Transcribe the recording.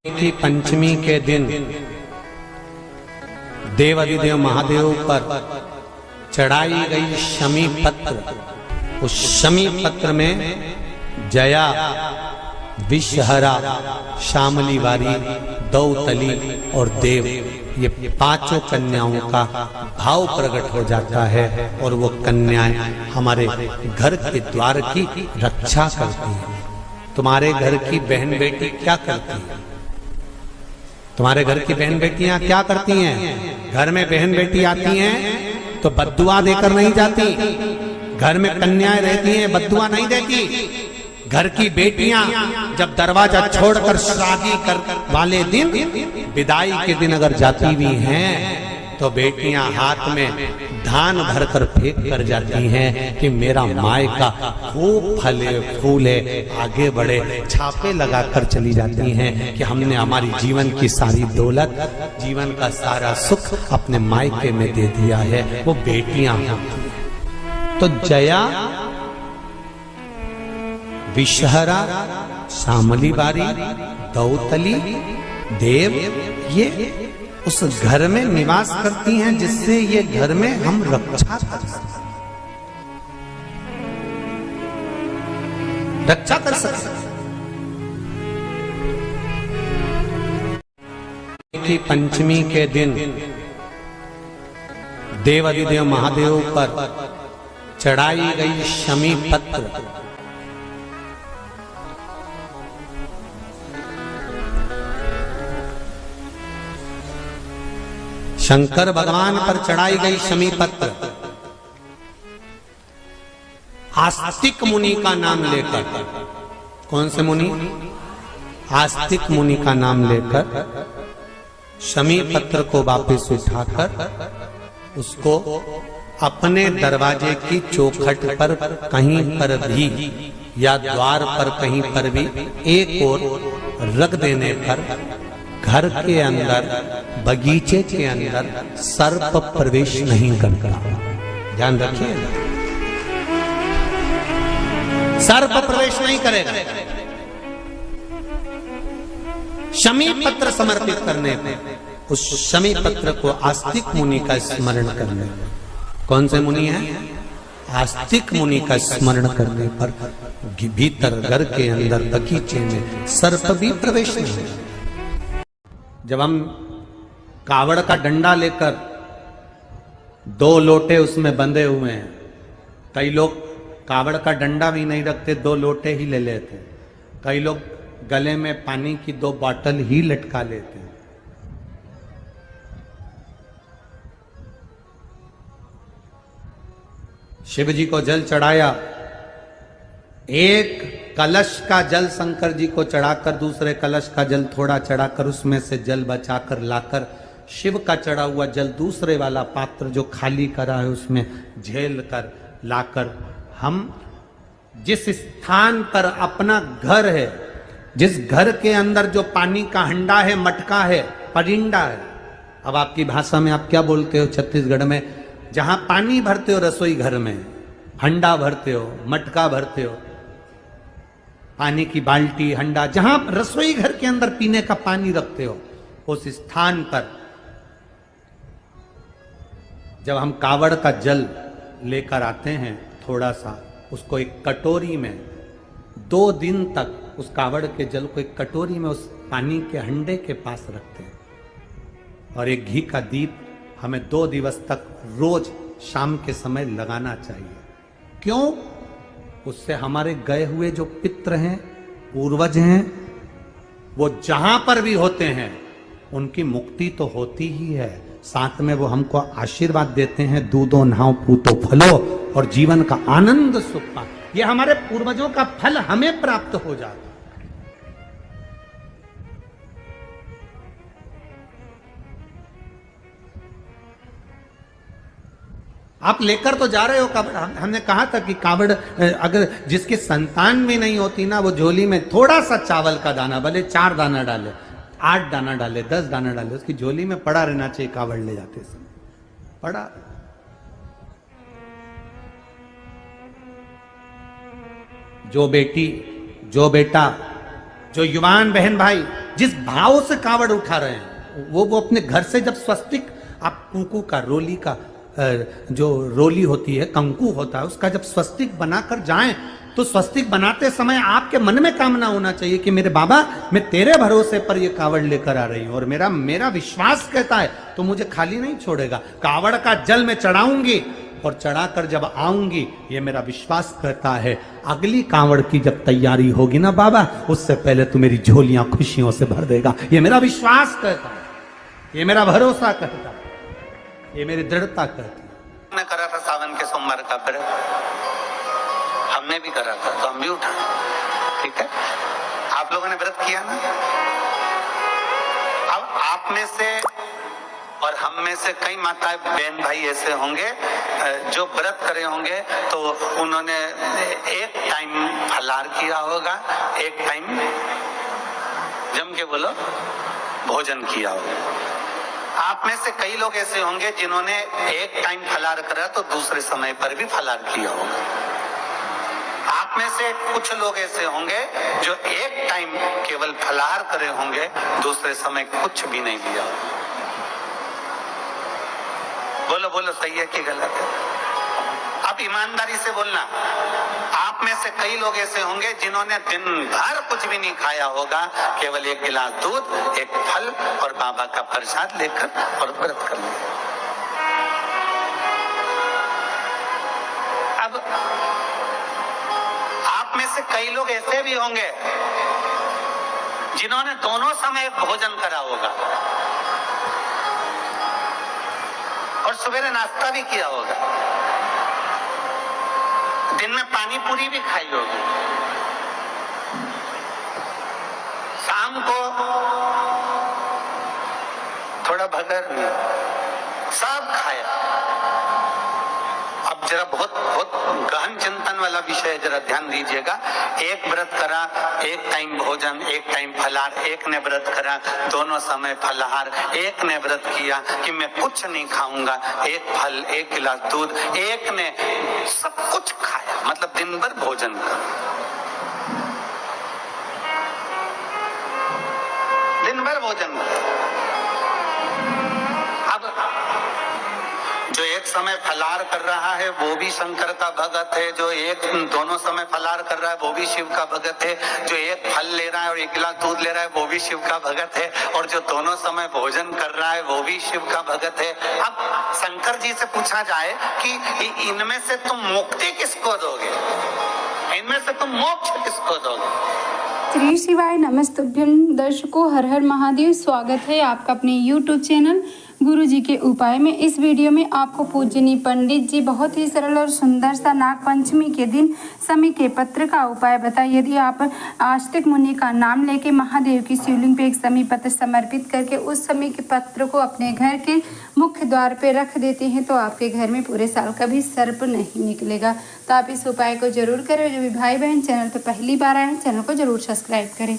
की पंचमी के दिन देवाधिदेव महादेव पर चढ़ाई गई शमी पत्र, उस शमी पत्र में जया, विषहरा, शामली वारी, दौतली और देव, ये पांचों कन्याओं का भाव प्रकट हो जाता है और वो कन्याएं हमारे घर के द्वार की रक्षा करती हैं। तुम्हारे घर की बहन बेटी क्या करती है? तुम्हारे घर की बहन बेटियां क्या करती हैं? घर में बहन बेटी आती हैं तो बद्दुआ देकर नहीं जाती। घर में कन्याएं रहती हैं, बद्दुआ नहीं देती। घर की बेटियां जब दरवाजा छोड़कर शादी कर वाले दिन, विदाई के दिन अगर जाती भी हैं तो बेटियां हाथ में धान भरकर फेंक कर जाती हैं कि मेरा मायका खूब फले फूले, आगे बढ़े। छापे लगाकर चली जाती हैं कि हमने हमारी जीवन की सारी दौलत, जीवन का सारा सुख अपने मायके में दे दिया है। वो बेटियां तो जया, विषहरा, शामली बारी, दौतली, देव, ये उस घर में निवास करती हैं जिससे ये घर में हम रक्षा कर सकते, रक्षा कर सकते। की पंचमी के दिन देवाधिदेव महादेव पर चढ़ाई गई शमी पत्र, शंकर भगवान पर चढ़ाई गई शमी पत्र आस्तिक मुनि का नाम लेकर, कौन से मुनि? आस्तिक मुनि का नाम लेकर शमी पत्र को वापस उठाकर उसको अपने दरवाजे की चौखट पर कहीं पर भी या द्वार पर कहीं पर भी एक ओर रख देने पर घर के अंदर, बगीचे के अंदर सर्प प्रवेश नहीं करता। ध्यान रखिए, सर्प प्रवेश नहीं करेगा। शमी पत्र समर्पित करने पर, उस शमी पत्र को आस्तिक मुनि का स्मरण करने, कौन से मुनि है? आस्तिक मुनि का स्मरण करने पर भीतर घर के अंदर बगीचे में सर्प भी प्रवेश नहीं। जब हम कावड़ का डंडा लेकर, दो लोटे उसमें बंधे हुए हैं, कई लोग कावड़ का डंडा भी नहीं रखते, दो लोटे ही ले लेते। कई लोग गले में पानी की दो बोतल ही लटका लेते हैं। शिव जी को जल चढ़ाया, एक कलश का जल शंकर जी को चढ़ाकर, दूसरे कलश का जल थोड़ा चढ़ाकर उसमें से जल बचाकर लाकर शिव का चढ़ा हुआ जल दूसरे वाला पात्र जो खाली करा है उसमें झेल कर लाकर, हम जिस स्थान पर अपना घर है, जिस घर के अंदर जो पानी का हंडा है, मटका है, परिंडा है, अब आपकी भाषा में आप क्या बोलते हो छत्तीसगढ़ में? जहां पानी भरते हो रसोई घर में, हंडा भरते हो, मटका भरते हो, पानी की बाल्टी, हंडा, जहां रसोई घर के अंदर पीने का पानी रखते हो, उस स्थान पर जब हम कावड़ का जल लेकर आते हैं, थोड़ा सा उसको एक कटोरी में 2 दिन तक उस कावड़ के जल को एक कटोरी में उस पानी के हंडे के पास रखते हैं और एक घी का दीप हमें 2 दिवस तक रोज शाम के समय लगाना चाहिए। क्यों? उससे हमारे गए हुए जो पितृ हैं, पूर्वज हैं, वो जहां पर भी होते हैं उनकी मुक्ति तो होती ही है, साथ में वो हमको आशीर्वाद देते हैं, दूधो नहाओ पूतो फलो, और जीवन का आनंद सुख पा। ये हमारे पूर्वजों का फल हमें प्राप्त हो जाता। आप लेकर तो जा रहे हो कावड़। हमने कहा था कि कावड़ अगर जिसकी संतान भी नहीं होती ना, वो झोली में थोड़ा सा चावल का दाना, भले 4 दाना डाले, 8 दाना डाले, 10 दाना डाले, उसकी झोली में पड़ा रहना चाहिए कावड़ ले जाते समय, पड़ा। जो बेटी, जो बेटा, जो युवान बहन भाई जिस भाव से कावड़ उठा रहे हैं, वो अपने घर से जब स्वस्तिक, आप कुंकू का, रोली का, जो रोली होती है, कंकु होता है, उसका जब स्वस्तिक बनाकर जाएं, तो स्वस्तिक बनाते समय आपके मन में कामना होना चाहिए कि मेरे बाबा, मैं तेरे भरोसे पर ये कावड़ लेकर आ रही हूं और मेरा विश्वास कहता है तो मुझे खाली नहीं छोड़ेगा। कावड़ का जल मैं चढ़ाऊंगी और चढ़ाकर जब आऊंगी, ये मेरा विश्वास कहता है, अगली कावड़ की जब तैयारी होगी ना बाबा, उससे पहले तू मेरी झोलियां खुशियों से भर देगा। ये मेरा विश्वास कहता है, ये मेरा भरोसा कहता है, ये मेरी दृढ़ता कहती है। मैं करा था सावन के सोमवार का व्रत, हमने भी करा था तो हम भी उठा, ठीक है। आप लोगों ने व्रत किया ना। अब आप में से और हम में से कई माताएं बहन भाई ऐसे होंगे जो व्रत करे होंगे, तो उन्होंने एक टाइम फलाहार किया होगा, एक टाइम जम के बोलो भोजन किया होगा। आप में से कई लोग ऐसे होंगे जिन्होंने एक टाइम फलाहार करा तो दूसरे समय पर भी फलाहार किया होगा। आप में से कुछ लोग ऐसे होंगे जो एक टाइम केवल फलाहार करे होंगे, दूसरे समय कुछ भी नहीं लिया। बोलो बोलो, सही है कि गलत है? अब ईमानदारी से बोलना। आप में से कई लोग ऐसे होंगे जिन्होंने दिन भर कुछ भी नहीं खाया होगा, केवल एक गिलास दूध, एक फल और बाबा का प्रसाद लेकर और व्रत कर लिया। अब आप में से कई लोग ऐसे भी होंगे जिन्होंने दोनों समय भोजन करा होगा और सवेरे नाश्ता भी किया होगा, दिन में पानी पूरी भी खाई होगी, शाम को थोड़ा भगर भी, सब खाया। अब जरा बहुत गहन चिंतन वाला विषय, जरा ध्यान दीजिएगा। एक व्रत करा, एक टाइम भोजन, एक टाइम फलाहार, एक ने व्रत करा दोनों समय फलाहार, एक ने व्रत किया कि मैं कुछ नहीं खाऊंगा, एक फल, एक गिलास दूध, एक ने सब कुछ खाया, मतलब दिन भर भोजन कर, दिन भर भोजन कर। अब जो एक समय फलाहार कर रहा है वो भी शंकर का भगत है, जो एक दोनों समय फलाहार कर रहा है वो भी शिव का भगत है, जो एक फल ले रहा है और एक गिलास दूध ले रहा है वो भी शिव का भगत है, और जो दोनों समय भोजन कर रहा है वो भी शिव का भगत है। अब शंकर जी से पूछा जाए कि इनमें से तुम मुक्ति किसको दोगे, इनमें से तुम मोक्ष किसको दोगे? श्री शिवाय नमस्तुभ्यं। दर्शकों, हर हर महादेव। स्वागत है आपका अपने YouTube चैनल गुरु जी के उपाय में। इस वीडियो में आपको पूजनीय पंडित जी बहुत ही सरल और सुंदर सा नाग पंचमी के दिन शमी के पत्र का उपाय बताए। यदि आप आस्तिक मुनि का नाम लेके महादेव की शिवलिंग पे एक शमी पत्र समर्पित करके उस शमी के पत्र को अपने घर के मुख्य द्वार पे रख देते हैं तो आपके घर में पूरे साल कभी सर्प नहीं निकलेगा। तो आप इस उपाय को जरूर करें। जो भी भाई बहन चैनल पर पहली बार आए हैं, चैनल को जरूर सब्सक्राइब करें।